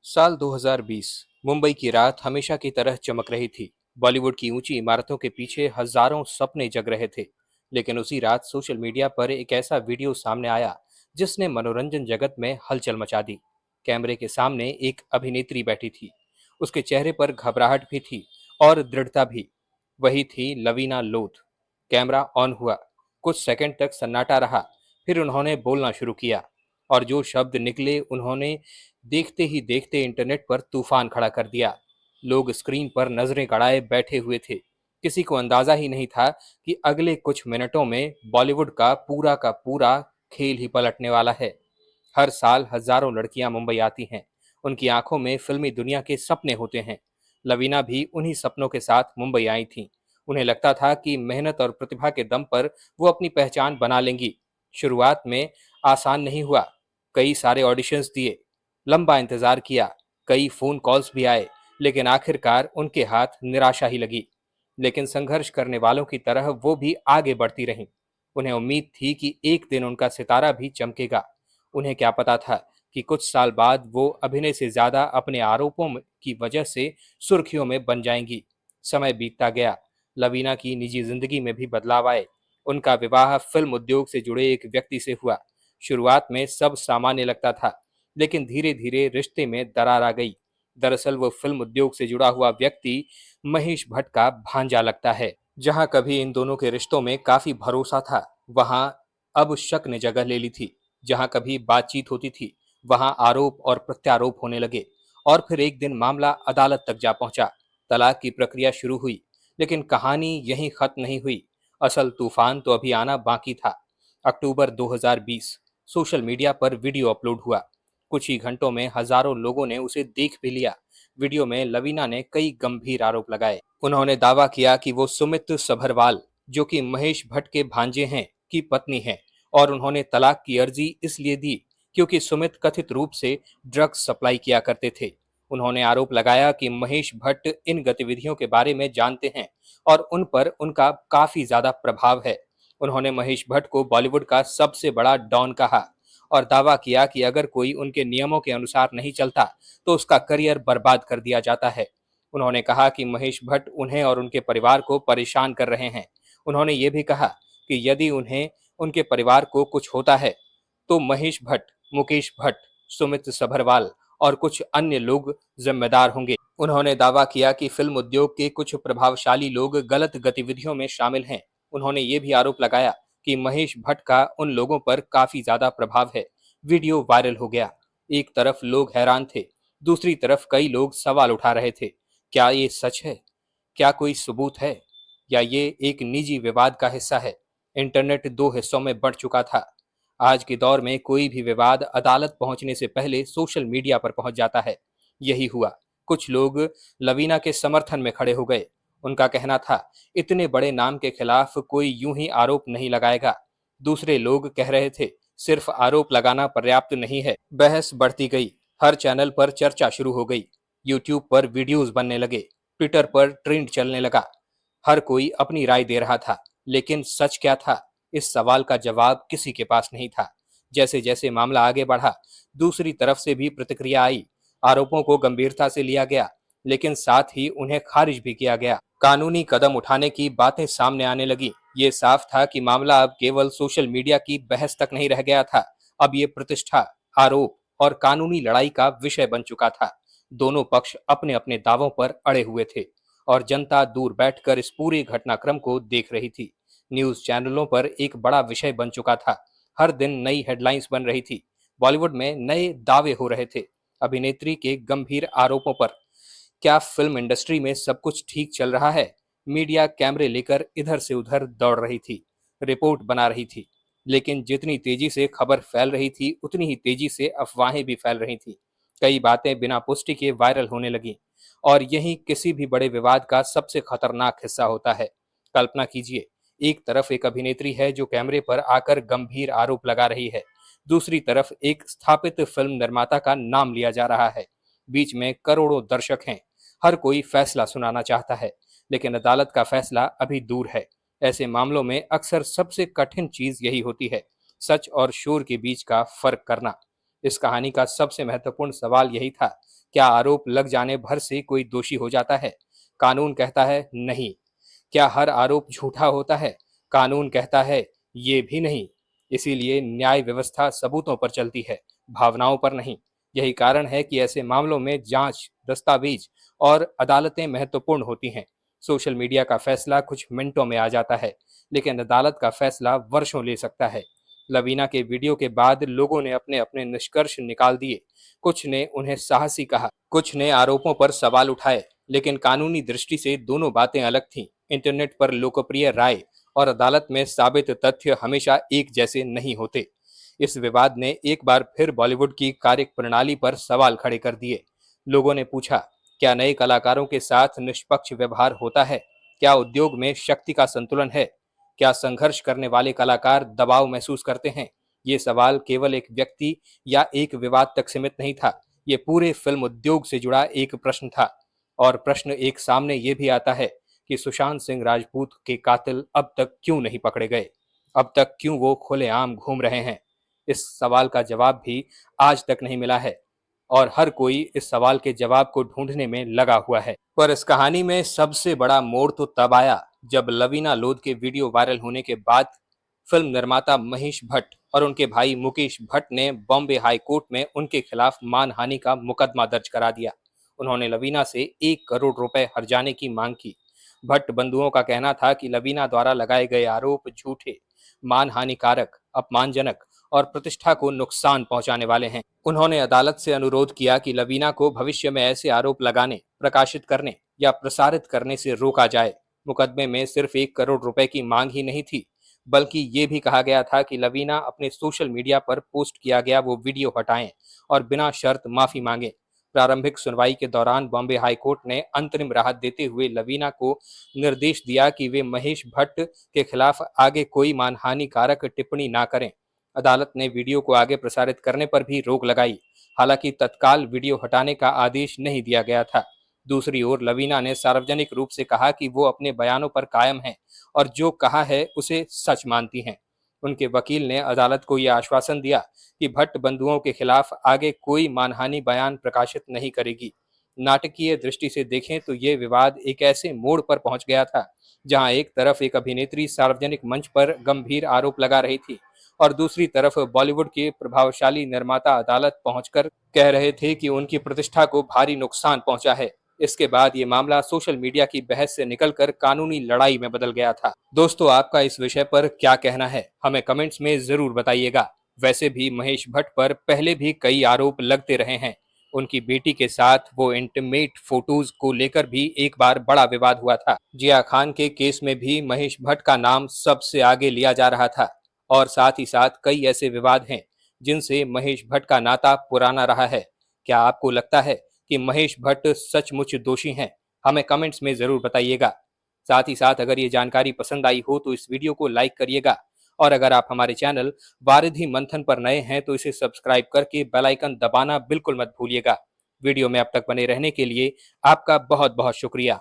साल 2020 मुंबई की रात हमेशा की तरह चमक रही थी। बॉलीवुड की ऊंची इमारतों के पीछे हजारों सपने जग रहे थे। लेकिन उसी रात सोशल मीडिया पर एक ऐसा वीडियो सामने आया जिसने मनोरंजन जगत में हलचल मचा दी। कैमरे के सामने एक अभिनेत्री बैठी थी। उसके चेहरे पर घबराहट भी थी और दृढ़ता भी। वही थी लवीना लोथ। कैमरा ऑन हुआ। कुछ सेकंड तक सन्नाटा रहा। फिर उन्होंने बोलना शुरू किया और जो शब्द निकले उन्होंने देखते ही देखते इंटरनेट पर तूफान खड़ा कर दिया। लोग स्क्रीन पर नजरें गड़ाए बैठे हुए थे। किसी को अंदाजा ही नहीं था कि अगले कुछ मिनटों में बॉलीवुड का पूरा खेल ही पलटने वाला है। हर साल हजारों लड़कियां मुंबई आती हैं। उनकी आंखों में फिल्मी दुनिया के सपने होते हैं। लवीना भी उन्हीं सपनों के साथ मुंबई आई थीं। उन्हें लगता था कि मेहनत और प्रतिभा के दम पर वो अपनी पहचान बना लेंगी। शुरुआत में आसान नहीं हुआ। कई सारे ऑडिशंस दिए, लंबा इंतजार किया, कई फोन कॉल्स भी आए, लेकिन आखिरकार उनके हाथ निराशा ही लगी। लेकिन संघर्ष करने वालों की तरह वो भी आगे बढ़ती रहीं। उन्हें उम्मीद थी कि एक दिन उनका सितारा भी चमकेगा। उन्हें क्या पता था कि कुछ साल बाद वो अभिनय से ज्यादा अपने की वजह से सुर्खियों में बन जाएंगी। समय बीतता गया। लवीना की निजी जिंदगी में भी बदलाव आए। उनका विवाह फिल्म उद्योग से जुड़े एक व्यक्ति से हुआ। शुरुआत में सब सामान्य लगता था, लेकिन धीरे धीरे रिश्ते में दरार आ गई। दरअसल वो फिल्म उद्योग से जुड़ा हुआ व्यक्ति महेश भट्ट का भांजा लगता है। जहां कभी इन दोनों के रिश्तों में काफी भरोसा था, वहां अब शक ने जगह ले ली थी। जहां कभी बातचीत होती थी, वहां आरोप और प्रत्यारोप होने लगे। और फिर एक दिन मामला अदालत तक जा पहुंचा। तलाक की प्रक्रिया शुरू हुई। लेकिन कहानी यहीं खत्म नहीं हुई। असल तूफान तो अभी आना बाकी था। अक्टूबर 2020 सोशल मीडिया पर वीडियो अपलोड हुआ। कुछ ही घंटों में हजारों लोगों ने उसे देख भी लिया। वीडियो में लवीना ने कई गंभीर आरोप लगाए। उन्होंने दावा किया कि वो सुमित सभरवाल, जो कि महेश भट्ट के भांजे हैं, की पत्नी है, और उन्होंने तलाक की अर्जी इसलिए दी क्योंकि सुमित कथित रूप से ड्रग्स सप्लाई किया करते थे। उन्होंने आरोप लगाया कि महेश भट्ट इन गतिविधियों के बारे में जानते हैं और उन पर उनका काफी ज्यादा प्रभाव है। उन्होंने महेश भट्ट को बॉलीवुड का सबसे बड़ा डॉन कहा और दावा किया कि अगर कोई उनके नियमों के अनुसार नहीं चलता तो उसका करियर बर्बाद कर दिया जाता है। उन्होंने कहा कि महेश भट्ट उन्हें और उनके परिवार को परेशान कर रहे हैं। उन्होंने ये भी कहा कि यदि उन्हें उनके परिवार को कुछ होता है तो महेश भट्ट, मुकेश भट्ट, सुमित सभरवाल और कुछ अन्य लोग जिम्मेदार होंगे। उन्होंने दावा किया कि फिल्म उद्योग के कुछ प्रभावशाली लोग गलत गतिविधियों में शामिल हैं। उन्होंने ये भी आरोप लगाया कि महेश भट्ट का उन लोगों पर काफी ज्यादा प्रभाव है। वीडियो वायरल हो गया। एक तरफ लोग हैरान थे, दूसरी तरफ कई लोग सवाल उठा रहे थे। क्या ये सच है? क्या कोई सबूत है? या ये एक निजी विवाद का हिस्सा है? इंटरनेट दो हिस्सों में बढ़ चुका था। आज के दौर में कोई भी विवाद अदालत पहुंचने से पहले सोशल मीडिया पर पहुंच जाता है। यही हुआ। कुछ लोग लवीना के समर्थन में खड़े हो गए। उनका कहना था, इतने बड़े नाम के खिलाफ कोई यूं ही आरोप नहीं लगाएगा। दूसरे लोग कह रहे थे, सिर्फ आरोप लगाना पर्याप्त नहीं है। बहस बढ़ती गई। हर चैनल पर चर्चा शुरू हो गई। यूट्यूब पर वीडियोस बनने लगे। ट्विटर पर ट्रेंड चलने लगा। हर कोई अपनी राय दे रहा था। लेकिन सच क्या था? इस सवाल का जवाब किसी के पास नहीं था। जैसे जैसे मामला आगे बढ़ा, दूसरी तरफ से भी प्रतिक्रिया आई। आरोपों को गंभीरता से लिया गया, लेकिन साथ ही उन्हें खारिज भी किया गया। कानूनी कदम उठाने की बातें सामने आने लगी। ये साफ था कि मामला अब केवल सोशल मीडिया की बहस तक नहीं रह गया था। अब ये प्रतिष्ठा, आरोप और कानूनी लड़ाई का विषय बन चुका था। दोनों पक्ष अपने अपने दावों पर अड़े हुए थे और जनता दूर बैठकर इस पूरे घटनाक्रम को देख रही थी। न्यूज चैनलों पर एक बड़ा विषय बन चुका था। हर दिन नई हेडलाइंस बन रही थी। बॉलीवुड में नए दावे हो रहे थे। अभिनेत्री के गंभीर आरोपों पर। क्या फिल्म इंडस्ट्री में सब कुछ ठीक चल रहा है? मीडिया कैमरे लेकर इधर से उधर दौड़ रही थी, रिपोर्ट बना रही थी। लेकिन जितनी तेजी से खबर फैल रही थी, उतनी ही तेजी से अफवाहें भी फैल रही थी। कई बातें बिना पुष्टि के वायरल होने लगी। और यही किसी भी बड़े विवाद का सबसे खतरनाक हिस्सा होता है। कल्पना कीजिए, एक तरफ एक अभिनेत्री है जो कैमरे पर आकर गंभीर आरोप लगा रही है। दूसरी तरफ एक स्थापित फिल्म निर्माता का नाम लिया जा रहा है। बीच में करोड़ों दर्शक हैं। हर कोई फैसला सुनाना चाहता है, लेकिन अदालत का फैसला अभी दूर है। ऐसे मामलों में अक्सर सबसे कठिन चीज यही होती है, सच और शोर के बीच का फर्क करना। इस कहानी का सबसे महत्वपूर्ण सवाल यही था क्या आरोप लग जाने भर से कोई दोषी हो जाता है? कानून कहता है नहीं। क्या हर आरोप झूठा होता है? कानून कहता है ये भी नहीं। इसीलिए न्याय व्यवस्था सबूतों पर चलती है, भावनाओं पर नहीं। यही कारण है कि ऐसे मामलों में जांच, दस्तावेज और अदालतें महत्वपूर्ण होती हैं। सोशल मीडिया का फैसला कुछ मिनटों में आ जाता है, लेकिन अदालत का फैसला वर्षों ले सकता है। लवीना के वीडियो के बाद लोगों ने अपने अपने निष्कर्ष निकाल दिए। कुछ ने उन्हें साहसी कहा, कुछ ने आरोपों पर सवाल उठाए, लेकिन कानूनी दृष्टि से दोनों बातें अलग थीं। इंटरनेट पर लोकप्रिय राय और अदालत में साबित तथ्य हमेशा एक जैसे नहीं होते। इस विवाद ने एक बार फिर बॉलीवुड की कार्यप्रणाली पर सवाल खड़े कर दिए। लोगों ने पूछा, क्या नए कलाकारों के साथ निष्पक्ष व्यवहार होता है? क्या उद्योग में शक्ति का संतुलन है? क्या संघर्ष करने वाले कलाकार दबाव महसूस करते हैं? ये सवाल केवल एक व्यक्ति या एक विवाद तक सीमित नहीं था, ये पूरे फिल्म उद्योग से जुड़ा एक प्रश्न था। और प्रश्न एक सामने ये भी आता है कि सुशांत सिंह राजपूत के कातिल अब तक क्यों नहीं पकड़े गए? अब तक क्यों वो खुलेआम घूम रहे हैं? इस सवाल का जवाब भी आज तक नहीं मिला है, और हर कोई इस सवाल के जवाब को ढूंढने में लगा हुआ है। पर इस कहानी में सबसे बड़ा मोड़ तो तब आया जब लवीना लोध के वीडियो वायरल होने के बाद फिल्म निर्माता महेश भट्ट और उनके भाई मुकेश भट्ट ने बॉम्बे हाई कोर्ट में उनके खिलाफ मानहानि का मुकदमा दर्ज करा दिया। उन्होंने लवीना से 1 करोड़ रुपए हर्जाने की मांग की। भट्ट बंधुओं का कहना था कि लवीना द्वारा लगाए गए आरोप झूठे, मानहानिकारक, अपमानजनक और प्रतिष्ठा को नुकसान पहुंचाने वाले हैं। उन्होंने अदालत से अनुरोध किया कि लवीना को भविष्य में ऐसे आरोप लगाने, प्रकाशित करने या प्रसारित करने से रोका जाए। मुकदमे में सिर्फ 1 करोड़ रुपए की मांग ही नहीं थी, बल्कि ये भी कहा गया था कि लवीना अपने सोशल मीडिया पर पोस्ट किया गया वो वीडियो हटाएं और बिना शर्त माफी मांगे। प्रारंभिक सुनवाई के दौरान बॉम्बे हाई कोर्ट ने अंतरिम राहत देते हुए लवीना को निर्देश दिया कि वे महेश भट्ट के खिलाफ आगे कोई मानहानिकारक टिप्पणी ना करें। अदालत ने वीडियो को आगे प्रसारित करने पर भी रोक लगाई, हालांकि तत्काल वीडियो हटाने का आदेश नहीं दिया गया था। दूसरी ओर लवीना ने सार्वजनिक रूप से कहा कि वो अपने बयानों पर कायम हैं और जो कहा है उसे सच मानती हैं। उनके वकील ने अदालत को यह आश्वासन दिया कि भट्ट बंधुओं के खिलाफ आगे कोई मानहानि बयान प्रकाशित नहीं करेगी। नाटकीय दृष्टि से देखें तो ये विवाद एक ऐसे मोड़ पर पहुंच गया था जहां एक तरफ एक अभिनेत्री सार्वजनिक मंच पर गंभीर आरोप लगा रही थी और दूसरी तरफ बॉलीवुड के प्रभावशाली निर्माता अदालत पहुंचकर कह रहे थे कि उनकी प्रतिष्ठा को भारी नुकसान पहुंचा है। इसके बाद ये मामला सोशल मीडिया की बहस से निकलकर कानूनी लड़ाई में बदल गया था। दोस्तों, आपका इस विषय पर क्या कहना है, हमें कमेंट्स में जरूर बताइएगा। वैसे भी महेश भट्ट पर पहले भी कई आरोप लगते रहे हैं। उनकी बेटी के साथ वो इंटीमेट फोटोज को लेकर भी एक बार बड़ा विवाद हुआ था। जिया खान के केस में भी महेश भट्ट का नाम सबसे आगे लिया जा रहा था। और साथ ही साथ कई ऐसे विवाद हैं जिनसे महेश भट्ट का नाता पुराना रहा है। क्या आपको लगता है कि महेश भट्ट सचमुच दोषी हैं? हमें कमेंट्स में जरूर बताइएगा। साथ ही साथ अगर ये जानकारी पसंद आई हो तो इस वीडियो को लाइक करिएगा, और अगर आप हमारे चैनल वारिधि मंथन पर नए हैं तो इसे सब्सक्राइब करके बेल आइकन दबाना बिल्कुल मत भूलिएगा। वीडियो में अब तक बने रहने के लिए आपका बहुत बहुत शुक्रिया।